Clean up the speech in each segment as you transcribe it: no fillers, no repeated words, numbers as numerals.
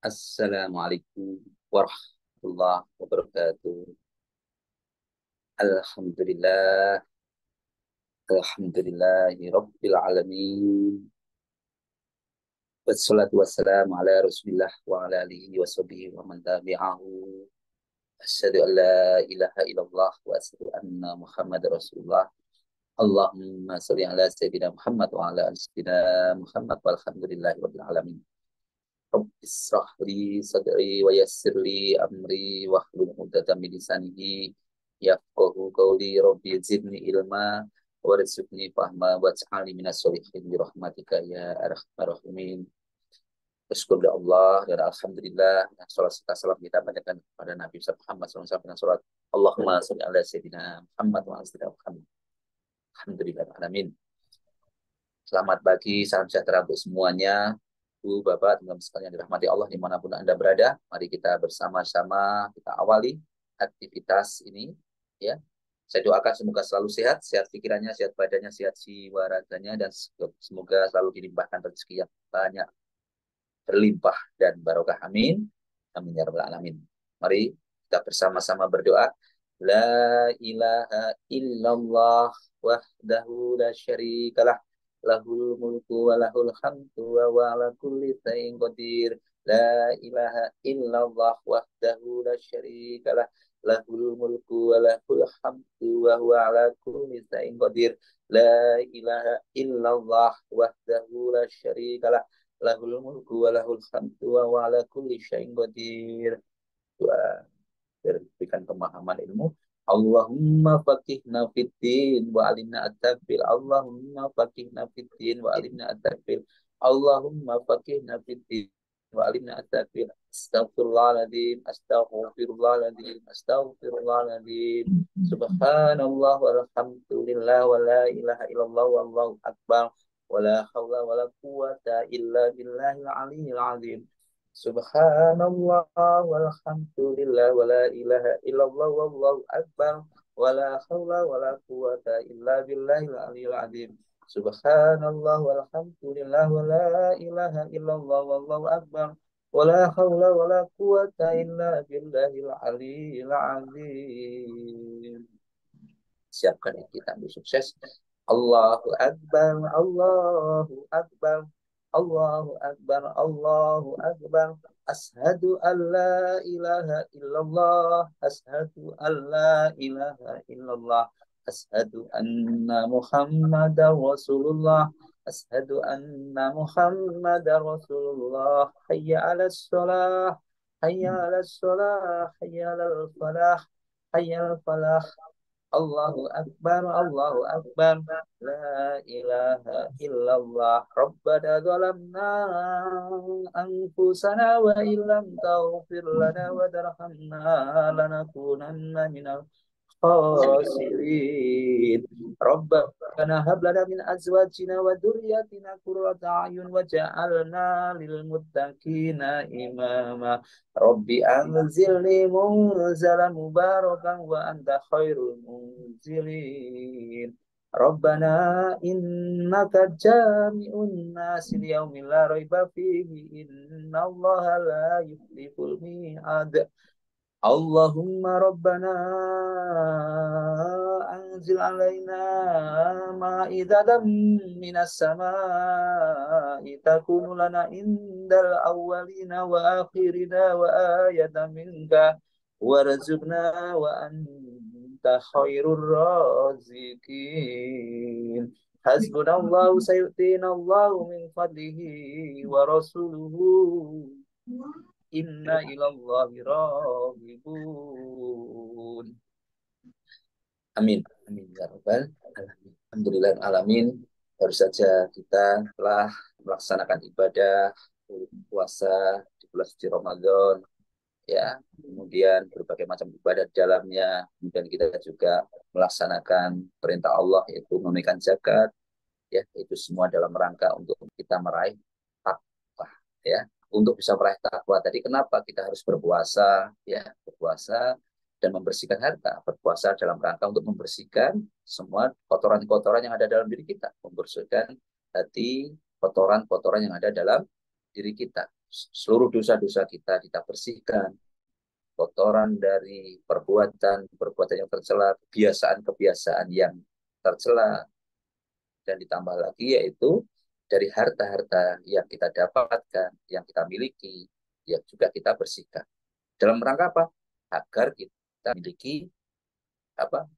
Assalamualaikum warahmatullahi wabarakatuh. Alhamdulillah, alhamdulillahi rabbil alamin. Wassalatu wassalamu ala rasulillah wa ala alihi wa sahbihi wa man tabi'ahu. Asyhadu an la ilaha illallah wa asyhadu anna Muhammad rasulullah. Allahumma salli ala sayyidina Muhammad wa ala ali sayyidina Muhammad walhamdulillahi rabbil alamin. Rabbi israh li sadri wa yassir li amri wahlul 'uqdatam min lisani yafqahu qawli rabbi zidni ilma warzuqni fahma waj'alni minas sholihin bi rahmatika ya arhamar rahimin. Bersyukur kepada Allah dan alhamdulillah dan salat serta salam kita panjatkan kepada Nabi Muhammad SAW dengan salat Allahumma sholli ala sayyidina Muhammad wa ala sayyidina Muhammad. Alhamdulillah alamin. Selamat pagi, salam sejahtera untuk semuanya. Ibu, Bapak, teman-teman sekalian dirahmati Allah dimanapun Anda berada. Mari kita bersama-sama kita awali aktivitas ini. Ya, saya doakan semoga selalu sehat, sehat pikirannya, sehat badannya, sehat jiwa raganya, dan semoga selalu dilimpahkan rezeki yang banyak, berlimpah dan barokah. Amin. Amin ya rabbal alamin. Mari kita bersama-sama berdoa. La ilaha illallah wahdahu la syarikalah lahul mulku wa lahul hamdu wa ala kulli syai'in qadir. La ilaha illallah wahdahu la syarikalah lahul mulku wa lahul hamdu wa ala kulli syai'in qadir. La ilaha illallah wahdahu la syarikalah lahul mulku wa lahul hamdu wa ala kulli syai'in qadir. Doa berikan pemahaman ilmu. Allahumma faqihna fiddin wa alimna at-tawil. Allahumma faqihna fiddin wa alimna at-tawil. Allahumma faqihna fiddin wa alimna at-tawil. Astaghfirullahaladzim, astaghfirullahaladzim, astaghfirullahaladzim. Subhanallah walhamdulillah wa la ilaha illallah wallahu akbar. Wa la hawla wa la quwata illa billahil aliyyil azim. Subhanallah walhamdulillah wa la ilaha illallah wallahu akbar wa la hawla wa la quwata illa billahil aliyyil azim. Subhanallah walhamdulillah wa la ilaha illallah wallahu akbar wa la hawla wa la quwata illa billahil aliyyil azim. Siapkan kita untuk sukses. Allahu akbar, Allahu akbar. Allahu akbar, Allahu akbar. Ashhadu an la ilaha illallah, ashhadu an la ilaha illallah, ashhadu anna Muhammadar Rasulullah, ashhadu anna Muhammadar Rasulullah. Hayya 'alas shalah, hayya 'alas shalah, hayya 'alal falah, hayya 'alal falah. Allahu Akbar, Allahu Akbar. La ilaha illallah. Rabbana zalamna anfusana wa illam taghfir lana wa tarhamna lanakunanna minal khasirin. Rabbana hab lana min azwajina wa dhurriyyatina qurrata a'yun waj'alna lil muttaqina imama. Rabbi anzilni munzalan mubarakan wa anta khairul munzilin. Rabbana innaka jami'un nasi liyaumin la raiba fihi innallaha la yukhliful mi'ad. Allahumma Rabbana anzil alaina ma'idatan minas sama'i takunu lana indal awwalina wa akhirina wa ayatan minka warzuqna wa anta khairur raziqin. Hasbunallahu sayu'tinallahu min fadlihi wa rasuluhu inna ilallahi raghibun. Amin. Amin ya rabbal alamin. Alhamdulillah alamin. Baru saja kita telah melaksanakan ibadah puasa di bulan suci Ramadan, ya. Kemudian berbagai macam ibadah di dalamnya. Kemudian kita juga melaksanakan perintah Allah yaitu menunaikan zakat, ya. Itu semua dalam rangka untuk kita meraih takwa, ya. Untuk bisa meraih takwa tadi, kenapa kita harus berpuasa, ya, berpuasa dan membersihkan harta, berpuasa dalam rangka untuk membersihkan semua kotoran-kotoran yang ada dalam diri kita, membersihkan hati, kotoran-kotoran yang ada dalam diri kita, seluruh dosa-dosa kita bersihkan, kotoran dari perbuatan yang tercela, kebiasaan-kebiasaan yang tercela, dan ditambah lagi yaitu dari harta-harta yang kita dapatkan, yang kita miliki, yang juga kita bersihkan. Dalam rangka apa? Agar kita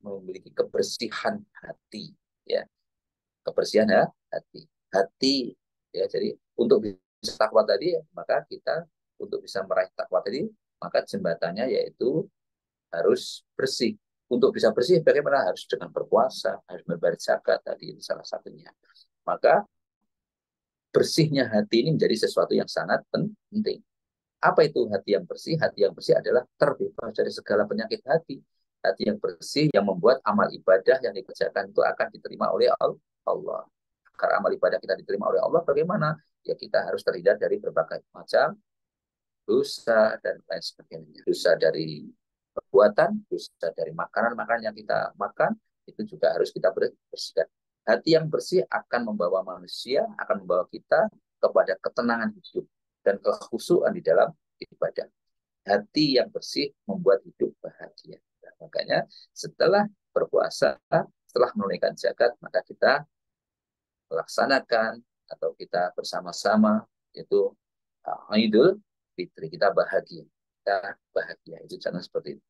memiliki kebersihan hati, ya, kebersihan hati. Hati, ya, jadi untuk bisa takwa tadi, maka kita untuk bisa meraih takwa tadi, maka jembatannya yaitu harus bersih. Untuk bisa bersih bagaimana? Harus dengan berpuasa, harus membayar zakat tadi, itu salah satunya. Maka bersihnya hati ini menjadi sesuatu yang sangat penting. Apa itu hati yang bersih? Hati yang bersih adalah terbebas dari segala penyakit hati. Hati yang bersih yang membuat amal ibadah yang dikerjakan itu akan diterima oleh Allah. Karena amal ibadah kita diterima oleh Allah, bagaimana? Ya kita harus terhindar dari berbagai macam dosa dan lain sebagainya. Dosa dari perbuatan, dosa dari makanan-makanan yang kita makan, itu juga harus kita bersihkan. Hati yang bersih akan membawa manusia, akan membawa kita kepada ketenangan hidup dan kekhusyuan di dalam ibadah. Hati yang bersih membuat hidup bahagia. Nah, makanya setelah berpuasa, setelah menunaikan zakat, maka kita melaksanakan atau kita bersama-sama itu Idul Fitri, kita bahagia. Kita bahagia, itu jangan seperti itu.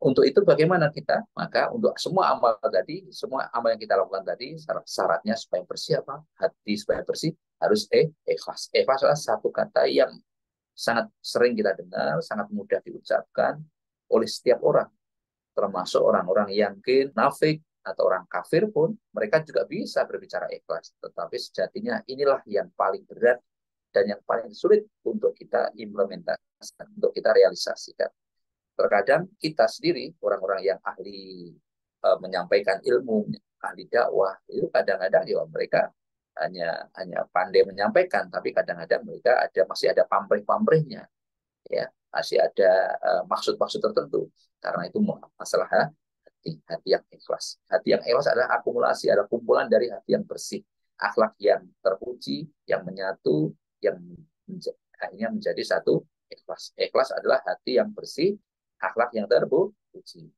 Untuk itu bagaimana kita? Maka untuk semua amal tadi, semua amal yang kita lakukan tadi, syaratnya supaya bersih apa? Hati supaya bersih harus ikhlas. Ikhlas adalah satu kata yang sangat sering kita dengar, sangat mudah diucapkan oleh setiap orang, termasuk orang-orang yang mungkin nafik atau orang kafir pun, mereka juga bisa berbicara ikhlas. Tetapi sejatinya inilah yang paling berat dan yang paling sulit untuk kita implementasikan, untuk kita realisasikan. Terkadang kita sendiri, orang-orang yang ahli menyampaikan ilmu, ahli dakwah, itu kadang-kadang ya mereka hanya pandai menyampaikan, tapi kadang-kadang mereka masih ada pamrih-pamrihnya, ya, masih ada maksud-maksud tertentu. Karena itu masalah hati yang ikhlas. Hati yang ikhlas adalah akumulasi, adalah kumpulan dari hati yang bersih, akhlak yang terpuji, yang menyatu, yang akhirnya menjadi satu ikhlas. Ikhlas adalah hati yang bersih, akhlak yang terpuji.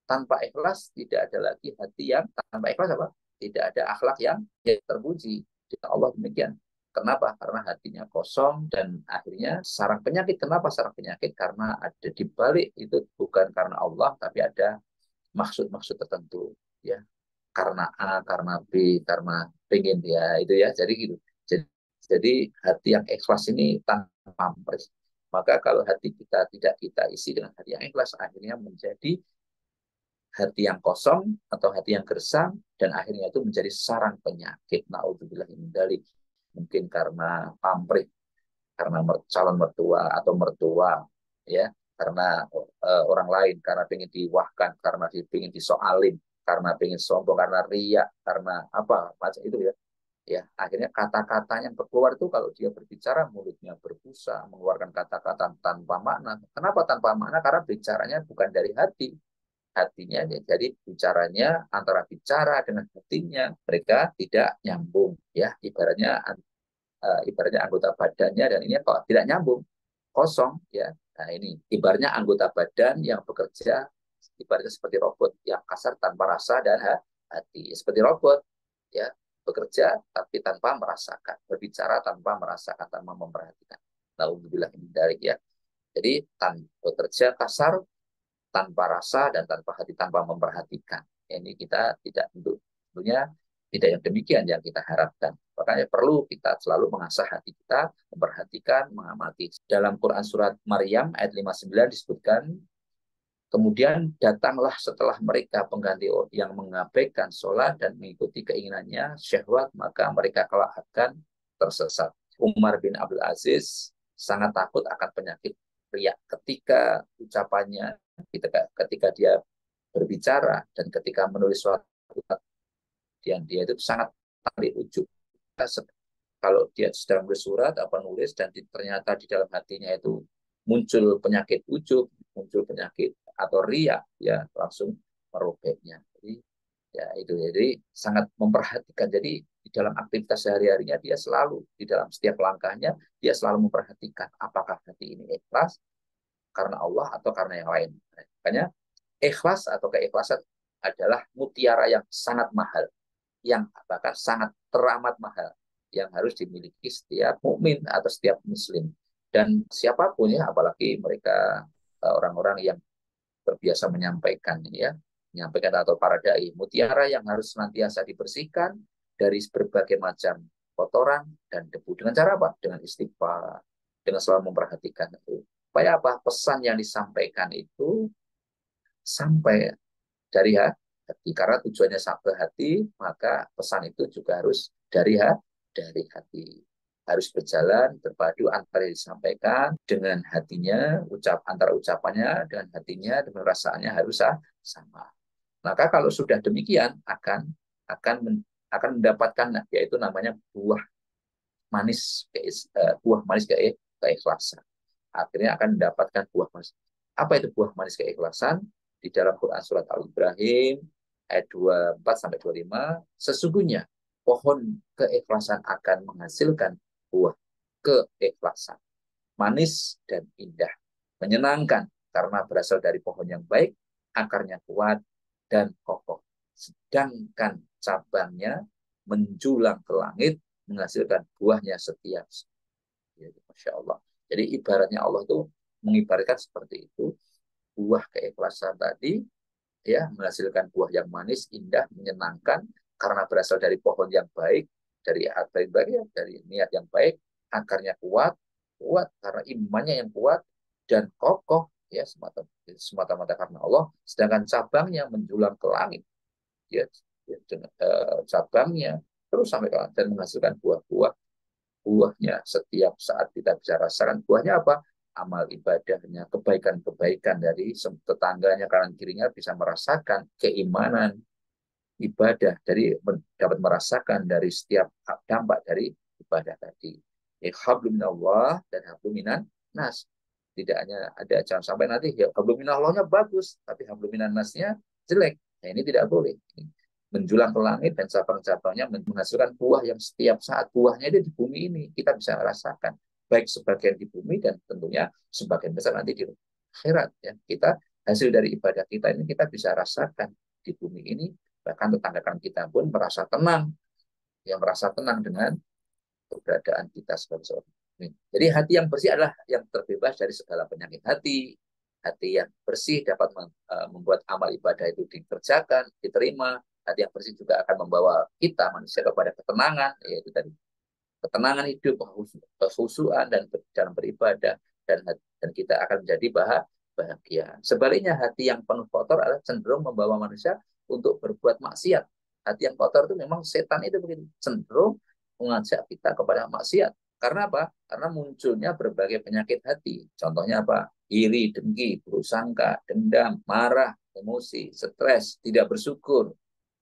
Tanpa ikhlas tidak ada lagi hati yang tanpa ikhlas apa? Tidak ada akhlak yang terpuji. Allah demikian. Kenapa? Karena hatinya kosong dan akhirnya sarang penyakit. Kenapa sarang penyakit? Karena ada di balik itu bukan karena Allah, tapi ada maksud-maksud tertentu, ya. Karena A, karena B, karena pengen ya itu ya. Jadi gitu. Jadi hati yang ikhlas ini tanpa pamrih. Maka kalau hati kita tidak kita isi dengan hati yang ikhlas, akhirnya menjadi hati yang kosong atau hati yang gersang, dan akhirnya itu menjadi sarang penyakit. Naudzubillah min dzalik. Mungkin karena pamrih, karena calon mertua atau mertua, ya, karena orang lain, karena pengen diwahkan, karena pengen disoalin, karena pengen sombong, karena riak, karena apa macam itu ya. Ya, akhirnya kata-katanya yang berkeluar itu kalau dia berbicara mulutnya berbusa, mengeluarkan kata-kata tanpa makna. Kenapa tanpa makna? Karena bicaranya bukan dari hati. Hatinya jadi bicaranya antara bicara dengan hatinya mereka tidak nyambung, ya, ibaratnya anggota badannya dan ini kok tidak nyambung, kosong, ya. Nah ini ibaratnya anggota badan yang bekerja ibaratnya seperti robot yang kasar tanpa rasa dan hati, seperti robot, ya, bekerja tapi tanpa merasakan, berbicara tanpa merasakan, tanpa memperhatikan. Nauzubillah min dzalik, ya. Jadi bekerja kasar tanpa rasa dan tanpa hati, tanpa memperhatikan. Ini kita tidak, tentunya tidak yang demikian yang kita harapkan. Makanya perlu kita selalu mengasah hati kita, memperhatikan, mengamati. Dalam Quran surat Maryam ayat 59 disebutkan, kemudian datanglah setelah mereka pengganti yang mengabaikan sholat dan mengikuti keinginannya syahwat, maka mereka kelak akan tersesat. Umar bin Abdul Aziz sangat takut akan penyakit riya ketika ucapannya, ketika dia berbicara dan ketika menulis suatu, dia itu sangat tarik ujub. Kalau dia sedang bersurat apa nulis dan ternyata di dalam hatinya itu muncul penyakit ujub, muncul penyakit atau riya, ya langsung merobeknya. Jadi ya itu, jadi sangat memperhatikan. Jadi di dalam aktivitas sehari-harinya dia selalu di dalam setiap langkahnya dia selalu memperhatikan apakah hati ini ikhlas karena Allah atau karena yang lain. Makanya ikhlas atau keikhlasan adalah mutiara yang sangat mahal, yang bahkan sangat teramat mahal, yang harus dimiliki setiap mukmin atau setiap muslim dan siapapun ya, apalagi mereka orang-orang yang terbiasa menyampaikan ya, menyampaikan atau para dai, mutiara yang harus senantiasa dibersihkan dari berbagai macam kotoran dan debu. Dengan cara apa? Dengan istighfar, dengan selalu memperhatikan itu. Supaya apa? Pesan yang disampaikan itu sampai dari hati. Karena tujuannya sampai hati, maka pesan itu juga harus dari hati. Harus berjalan berpadu antara yang disampaikan dengan hatinya, antara ucapannya dengan hatinya, dengan perasaannya harus sama. Maka kalau sudah demikian akan akan mendapatkan yaitu namanya buah manis keikhlasan. Akhirnya akan mendapatkan buah manis. Apa itu buah manis keikhlasan? Di dalam Quran surat Al-Ibrahim ayat 24 sampai 25, sesungguhnya pohon keikhlasan akan menghasilkan buah keikhlasan, manis dan indah, menyenangkan karena berasal dari pohon yang baik, akarnya kuat dan kokoh. Sedangkan cabangnya menjulang ke langit, menghasilkan buahnya setiap. Masya Allah. Jadi ibaratnya Allah itu mengibaratkan seperti itu. Buah keikhlasan tadi ya menghasilkan buah yang manis, indah, menyenangkan karena berasal dari pohon yang baik, dari harta yang baik, ya, dari niat yang baik, akarnya kuat, kuat karena imannya yang kuat dan kokoh ya semata-mata karena Allah. Sedangkan cabangnya menjulang ke langit, ya, ya cabangnya terus sampai ke langit dan menghasilkan buah-buah. Buahnya setiap saat kita bisa rasakan. Buahnya apa? Amal ibadahnya, kebaikan-kebaikan dari tetangganya, kanan kirinya bisa merasakan keimanan, ibadah, dari dapat merasakan dari setiap dampak dari ibadah tadi. Hablum minallah dan hablum minan nas. Tidak hanya ada, jangan sampai nanti ya hablum minallahnya bagus, tapi hablum minan nasnya jelek. Nah, ini tidak boleh. Menjulang ke langit dan cabang-cabangnya menghasilkan buah yang setiap saat buahnya itu di bumi ini kita bisa rasakan, baik sebagian di bumi dan tentunya sebagian besar nanti di akhirat ya. Kita hasil dari ibadah kita ini kita bisa rasakan di bumi ini, bahkan tetangga kita pun merasa tenang, yang merasa tenang dengan keberadaan kita sebagai seorang mukmin. Jadi hati yang bersih adalah yang terbebas dari segala penyakit hati. Hati yang bersih dapat membuat amal ibadah itu dikerjakan, diterima. Hati yang bersih juga akan membawa kita manusia kepada ketenangan, yaitu tadi ketenangan hidup, kehusuan dan dalam beribadah, dan kita akan menjadi bahagia. Sebaliknya hati yang penuh kotor adalah cenderung membawa manusia untuk berbuat maksiat. Hati yang kotor itu memang setan itu begitu, cenderung mengajak kita kepada maksiat. Karena apa? Karena munculnya berbagai penyakit hati. Contohnya apa? Iri, dengki, buruk sangka, dendam, marah, emosi, stres, tidak bersyukur,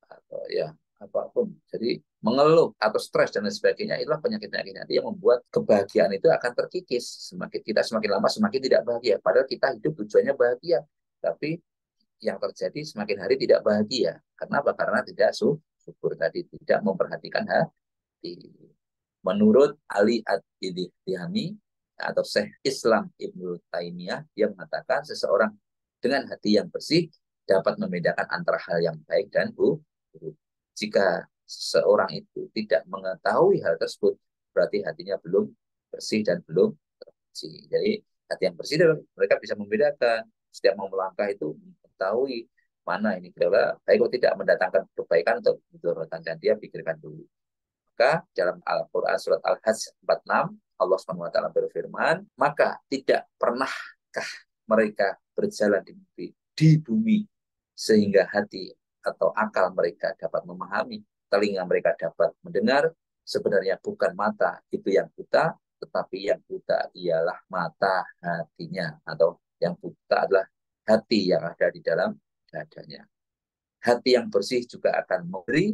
atau ya apapun. Jadi mengeluh atau stres dan lain sebagainya itulah penyakit-penyakit hati yang membuat kebahagiaan itu akan terkikis. Semakin kita semakin lama semakin tidak bahagia. Padahal kita hidup tujuannya bahagia. Tapi yang terjadi semakin hari tidak bahagia. Karena apa? Karena tidak syukur tadi, tidak memperhatikan hati. Menurut Ali Ad-Dihami atau Syekh Islam Ibnu Taimiyah, dia mengatakan seseorang dengan hati yang bersih dapat membedakan antara hal yang baik dan buruk. Jika seseorang itu tidak mengetahui hal tersebut, berarti hatinya belum bersih dan belum bersih. Jadi hati yang bersih mereka bisa membedakan setiap mau melangkah itu mengetahui mana ini kira-kira baik atau tidak, mendatangkan kebaikan atau kemudaratan, dan dia pikirkan dulu. Maka dalam Al-Quran surat Al-Hajj 46 Allah SWT berfirman, maka tidak pernahkah mereka berjalan di bumi sehingga hati atau akal mereka dapat memahami, telinga mereka dapat mendengar. Sebenarnya bukan mata itu yang buta, tetapi yang buta ialah mata hatinya, atau yang buta adalah hati yang ada di dalam dadanya. Hati yang bersih juga akan memberi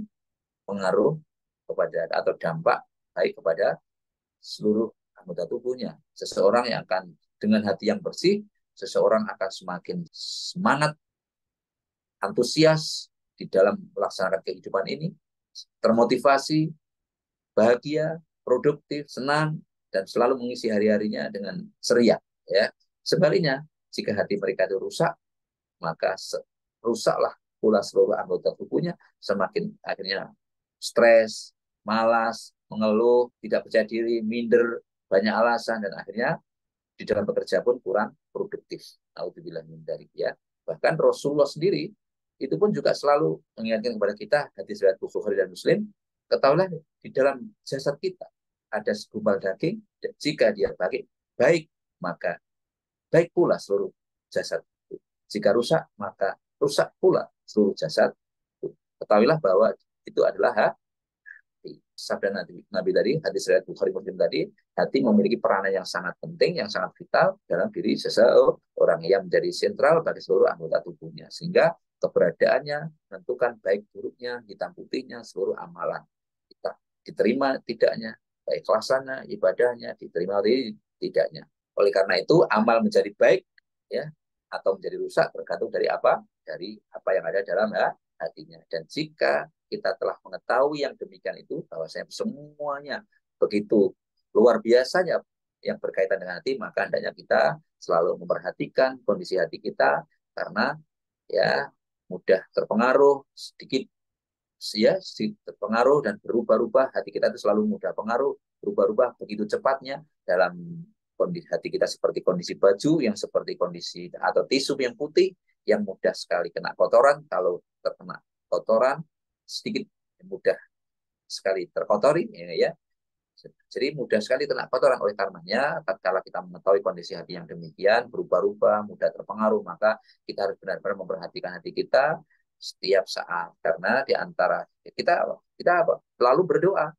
pengaruh kepada atau dampak baik kepada seluruh anggota tubuhnya. Seseorang yang akan dengan hati yang bersih, seseorang akan semakin semangat, antusias di dalam melaksanakan kehidupan ini, termotivasi, bahagia, produktif, senang, dan selalu mengisi hari-harinya dengan ceria. Ya, sebaliknya, jika hati mereka itu rusak, maka rusaklah pula seluruh anggota tubuhnya, semakin akhirnya stres, malas, mengeluh, tidak percaya diri, minder, banyak alasan, dan akhirnya di dalam bekerja pun kurang produktif. Naudzubillah min dzalik ya. Bahkan Rasulullah sendiri itu pun juga selalu mengingatkan kepada kita, hadis riwayat Bukhari dan Muslim, ketahuilah di dalam jasad kita ada segumpal daging, dan jika dia baik, maka baik pula seluruh jasad. Jika rusak, maka rusak pula seluruh jasad. Ketahuilah bahwa itu adalah sabda Nabi tadi, hadis riwayat Bukhari Muslim tadi, hati memiliki peranan yang sangat penting, yang sangat vital dalam diri seseorang yang menjadi sentral bagi seluruh anggota tubuhnya. Sehingga keberadaannya menentukan baik buruknya, hitam putihnya, seluruh amalan kita. Diterima tidaknya, baik keikhlasannya, ibadahnya, diterima tidaknya. Oleh karena itu, amal menjadi baik ya atau menjadi rusak tergantung dari apa? Dari apa yang ada dalam hatinya. Dan jika kita telah mengetahui yang demikian itu, bahwa semuanya begitu luar biasanya yang berkaitan dengan hati, maka hendaknya kita selalu memperhatikan kondisi hati kita, karena ya mudah terpengaruh, sedikit terpengaruh dan berubah-ubah. Hati kita itu selalu mudah pengaruh, berubah-ubah begitu cepatnya dalam kondisi hati kita, seperti kondisi baju yang seperti kondisi atau tisu yang putih yang mudah sekali kena kotoran. Kalau terkena kotoran sedikit, mudah sekali terkotori ya. Jadi mudah sekali kena kotoran. Oleh karenanya, tatkala kita mengetahui kondisi hati yang demikian, berubah-ubah, mudah terpengaruh, maka kita harus benar-benar memperhatikan hati kita setiap saat. Karena di antara kita apa? Selalu berdoa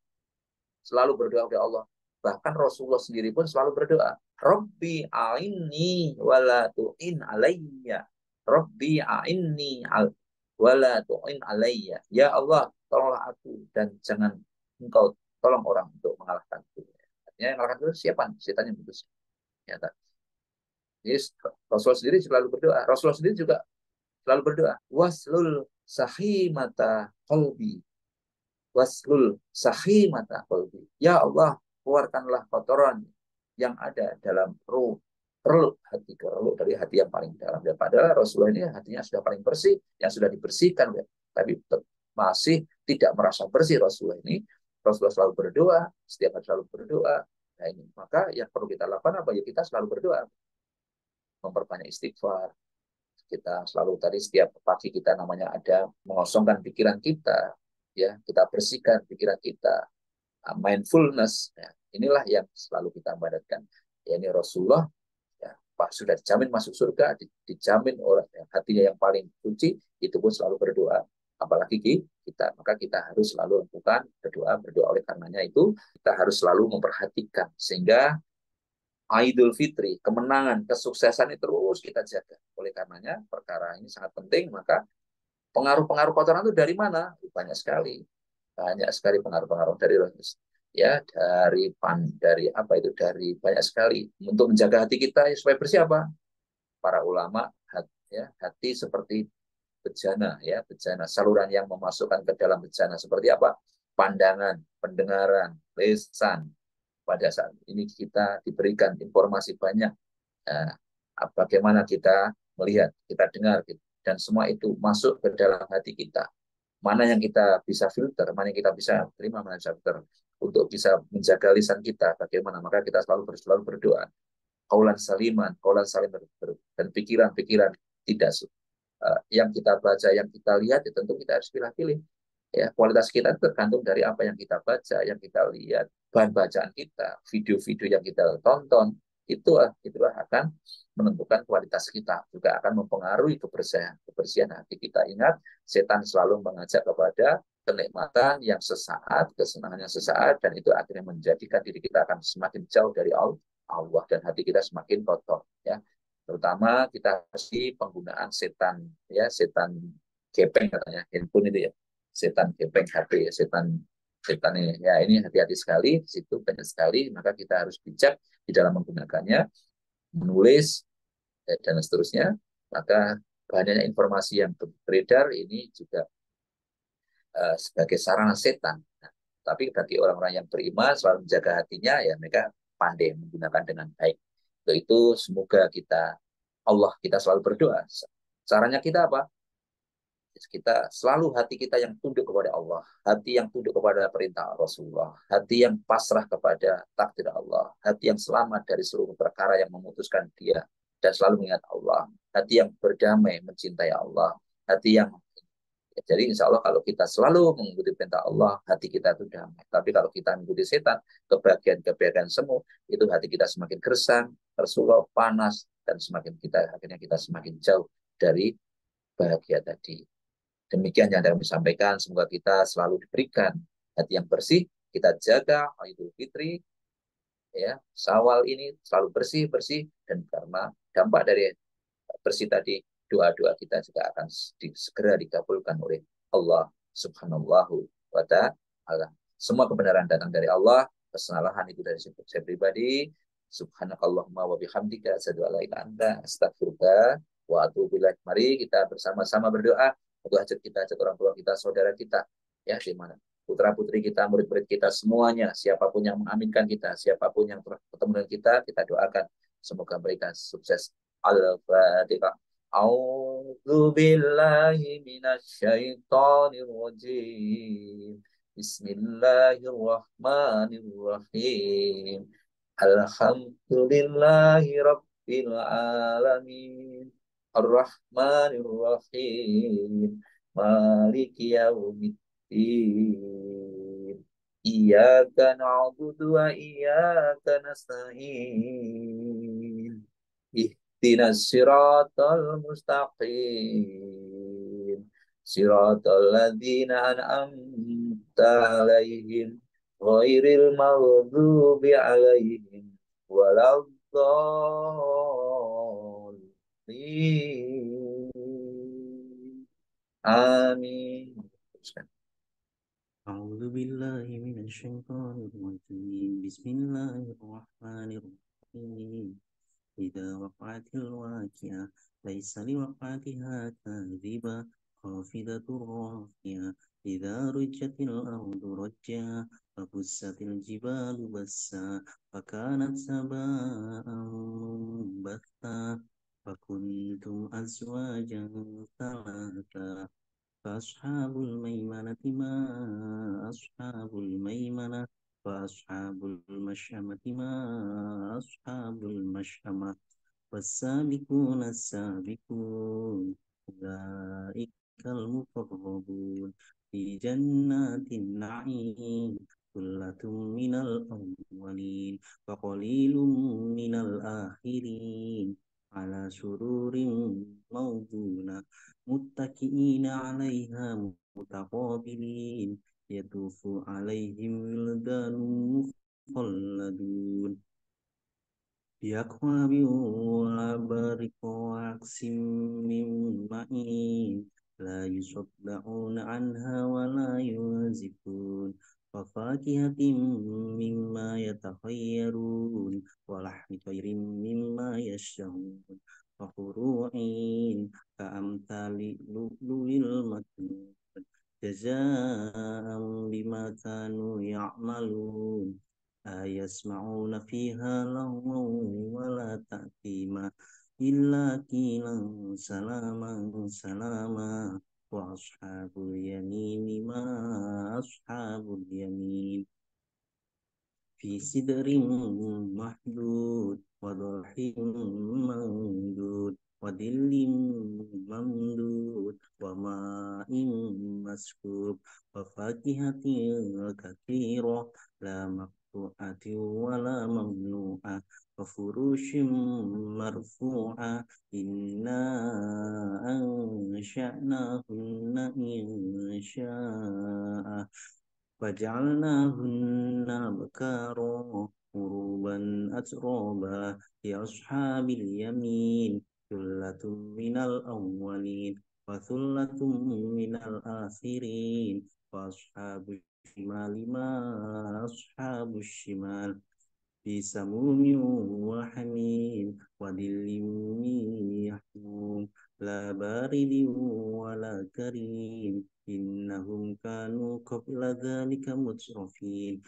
kepada Allah. Bahkan Rasulullah sendiri pun selalu berdoa, Rabbi a'inni wala tu'in alayya. Rabbi a'inni wala tu'in alayya. Ya Allah, tolonglah aku dan jangan engkau tolong orang untuk mengalahkanku. Artinya yang mengalahkan itu siapa? Setan yang putus. Ya, jadi Rasulullah sendiri selalu berdoa. Rasulullah sendiri juga selalu berdoa. Waslul sahimata qalbi. Waslul sahimata qalbi. Ya Allah, keluarkanlah kotoran yang ada dalam reluk hati, reluk dari hati yang paling dalam. Dan padahal Rasulullah ini hatinya sudah paling bersih, yang sudah dibersihkan, tapi masih tidak merasa bersih Rasulullah ini. Rasulullah selalu berdoa, setiap hari selalu berdoa. Nah ini, maka yang perlu kita lakukan apa? Ya kita selalu berdoa, memperbanyak istighfar. Kita selalu tadi setiap pagi kita namanya ada mengosongkan pikiran kita, ya kita bersihkan pikiran kita, mindfulness. Ya, inilah yang selalu kita badatkan. Ya, ini Rasulullah ya, Pak sudah dijamin masuk surga, dijamin orang yang hatinya yang paling suci, itu pun selalu berdoa. Apalagi kita, maka kita harus selalu lakukan berdoa. Oleh karenanya itu kita harus selalu memperhatikan, sehingga Idul Fitri, kemenangan, kesuksesan itu terus kita jaga. Oleh karenanya perkara ini sangat penting. Maka pengaruh-pengaruh kotoran itu dari mana? Banyak sekali. Banyak sekali pengaruh-pengaruh dari ya dari apa itu, dari banyak sekali. Untuk menjaga hati kita supaya bersih apa? Para ulama hati seperti bejana, ya bejana, saluran yang memasukkan ke dalam bejana seperti apa? Pandangan, pendengaran, lisan. Pada saat ini kita diberikan informasi banyak, bagaimana kita melihat, kita dengar, dan semua itu masuk ke dalam hati kita. Mana yang kita bisa filter, mana yang kita bisa terima, mana filter, untuk bisa menjaga lisan kita bagaimana. Maka kita selalu berdoa, kaulan saliman, dan pikiran-pikiran tidak yang kita baca, yang kita lihat, ya tentu kita harus pilih-pilih. Ya, kualitas kita tergantung dari apa yang kita baca, yang kita lihat, bahan bacaan kita, video-video yang kita tonton, itulah akan menentukan kualitas kita, juga akan mempengaruhi kebersihan hati kita. Ingat, setan selalu mengajak kepada kenikmatan yang sesaat, kesenangan yang sesaat, dan itu akhirnya menjadikan diri kita akan semakin jauh dari Allah, dan hati kita semakin kotor. Ya, terutama kita pasti penggunaan setan, ya setan gepeng katanya, handphone itu ya, setan gepeng HP, setan setan ini ya, ini hati-hati sekali, di situ banyak sekali. Maka kita harus bijak di dalam menggunakannya, menulis dan seterusnya. Maka banyaknya informasi yang beredar ini juga sebagai sarana setan. Nah, Tapi bagi orang-orang yang beriman selalu menjaga hatinya, ya mereka pandai menggunakan dengan baik. Untuk itu semoga kita selalu berdoa. Caranya kita apa? Kita selalu hati kita yang tunduk kepada Allah, hati yang tunduk kepada perintah Rasulullah, hati yang pasrah kepada takdir Allah, hati yang selamat dari seluruh perkara yang memutuskan dia dan selalu mengingat Allah, hati yang berdamai mencintai Allah, hati yang jadi insya Allah kalau kita selalu mengikuti perintah Allah, hati kita itu damai. Tapi kalau kita mengikuti setan, kebahagiaan-kebahagiaan semu, itu hati kita semakin gersang, tersulau, panas, dan akhirnya kita semakin jauh dari bahagia tadi. Demikian yang dapat kami sampaikan. Semoga kita selalu diberikan hati yang bersih. Kita jaga Idul Fitri, ya, Syawal ini selalu bersih bersih dan karena dampak dari bersih tadi, doa-doa kita juga akan segera dikabulkan oleh Allah Subhanahu wa Ta'ala. Semua kebenaran datang dari Allah, kesalahan itu dari saya pribadi. Subhanakallahumma wa bihamdika asyhadu an la ilaha illa anta astaghfiruka wa atubu ilaik. Mari kita bersama-sama berdoa untuk hajat kita, hajat orang tua kita, saudara kita, ya, di mana putra putri kita, murid-murid kita semuanya, siapapun yang mengaminkan kita, siapapun yang telah bertemu dengan kita doakan semoga mereka sukses. Al-Fatihah. A'udzu billahi minasy syaithanir rajim. Bismillahirrahmanirrahim. Alhamdulillahi rabbil alamin. Ar-Rahmanir Rahim. Maliki yaumiddin. Iyyaka na'budu wa iyyaka nasta'in. Ihdinas siratal mustaqim. Siratal ladzina an'amta 'alaihim ghairil maghdubi 'alaihim waladdallin. Amin. أعوذ بالله من الشيطان الرجيم بسم الله الرحمن الرحيم إذا وقعت الواقعة ليس لوقعتها كاذبة خافضة رافعة إذا رجت الأرض رجا وبست الجبال بسا فكانت هباء منبثا فكنتم أزواجا ثلاثا فأصحاب الميمنة ما أصحاب الميمنة وأصحاب المشأمة ما أصحاب المشأمة والسابقون السابقون أولئك المقربون في جنات النعيم ثلة من الأولين وقليل من الآخرين على سرور موضونة متكئين عليها متقابلين يطوف عليهم ولدان مخلدون بأكواب وأباريق وكأس من معين لا يصدعون عنها ولا ينزفون وفاكهة مما يتخيرون ولحم طير مما يشتهون وفروع كأمثال لؤلؤ المكنون جزاء بما كانوا يعملون يسمعون فيها لغوا ولا تأثيما إلا قيلا سلاما سلاما وأصحاب اليمين ما أصحاب اليمين في سدر محدود وضرح ممدود وظل ممدود وماء مسكوب وفاكهة كثيرة لا مقطوعة ولا ممنوعة وفروش مرفوعة إنا أنشأناهن إن شاء وجعلناهن أبكارا عربا أترابا لأصحاب اليمين ثلة من الأولين وثلة من الآخرين وأصحاب الشمال ما أصحاب الشمال في سموم وحميم وظل من يحموم لا بارد ولا كريم إنهم كانوا قبل ذلك مترفين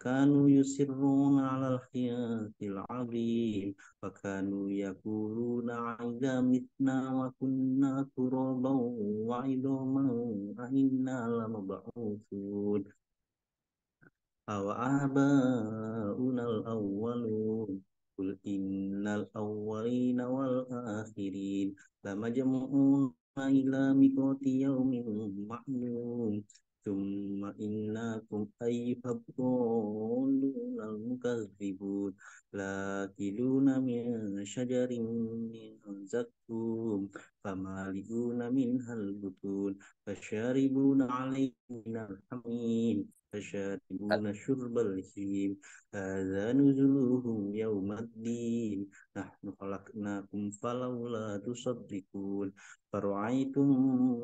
كانوا يصرون على الحياة العظيم وكانوا يقولون عإذا متنا وكنا ترابا وعظاما أإنا لمبعوثون أو آباؤنا الأولون قل إن الأولين والآخرين لمجموعون إلى ميقات يوم معلوم ثم إنكم أيها الضالون المكذبون لآكلون من شجر من زقوم فمالئون منها البطون فشاربون عليه من الحميم فشاربون شرب الهيم هذا نزلهم يوم الدين نحن خلقناكم فلولا تصدقون فرأيتم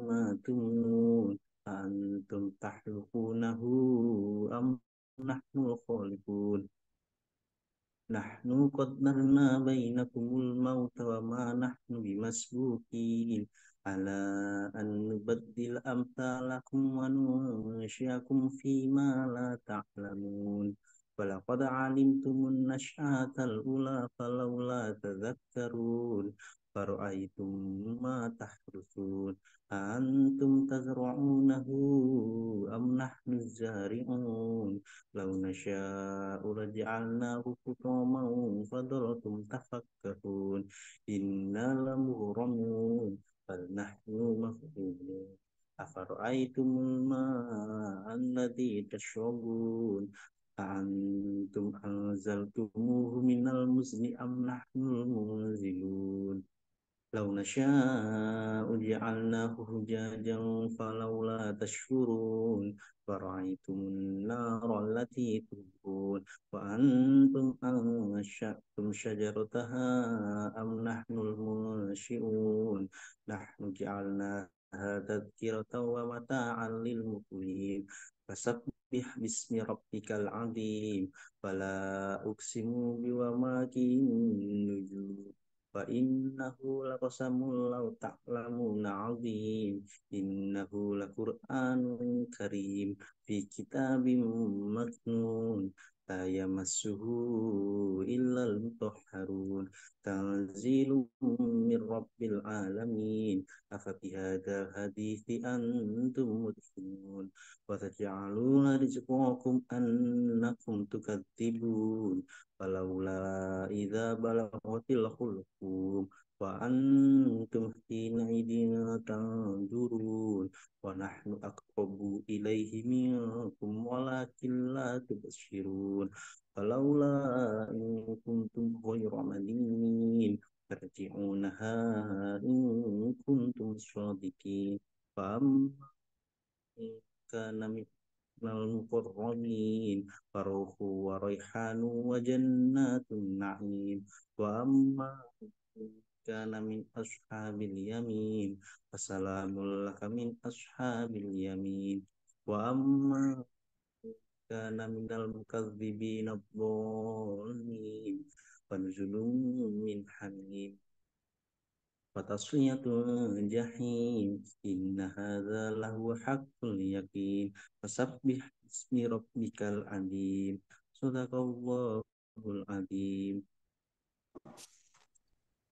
ما تمنون أأنتم تخلقونه أم نحن الخالقون نحن قدرنا بينكم الموت وما نحن بمسبوقين على أن نبدل أمثالكم وننشئكم فيما لا تعلمون ولقد علمتم النشأة الأولى فلولا تذكرون فرأيتم ما تحرثون أأنتم تزرعونه أم نحن الزارعون لو نشاء لجعلناه حطاما فظلتم تفكهون إنا لمغرمون بل نحن محرومون أفرأيتم الماء الذي تشربون أأنتم أنزلتموه من المزن أم نحن المنزلون لو نشاء جعلناه حجاجا فلولا تشكرون فرأيتم النار التي تورون وأنتم أنشأتم شجرتها أم نحن المنشئون نحن جعلناها تذكرة ومتاعا للمقوين فسبح باسم ربك العظيم فلا أقسم بمواقع النجوم وإنه لقسم لو تعلمون عظيم إنه لقرآن كريم في كتاب مكنون لا يمسه إلا المطهرون تنزيل من رب العالمين أفبهذا الحديث أنتم مدهنون وتجعلون رزقكم أنكم تكذبون فلولا إذا بلغت الحلقوم وأنتم حينئذ تنظرون ونحن أقرب إليه منكم ولكن لا تبصرون فلولا إن كنتم غير مدينين ترجعونها إن كنتم صادقين فأما إن كان من المقربين فروح وريحان وجنات النعيم وأما إن كان من أصحاب اليمين فسلام لك من أصحاب اليمين وأما إن كان من المكذبين الضالين فنزل من حميم وتصلية الجحيم إن هذا لهو حق اليقين فسبح باسم ربك العظيم صدق الله العظيم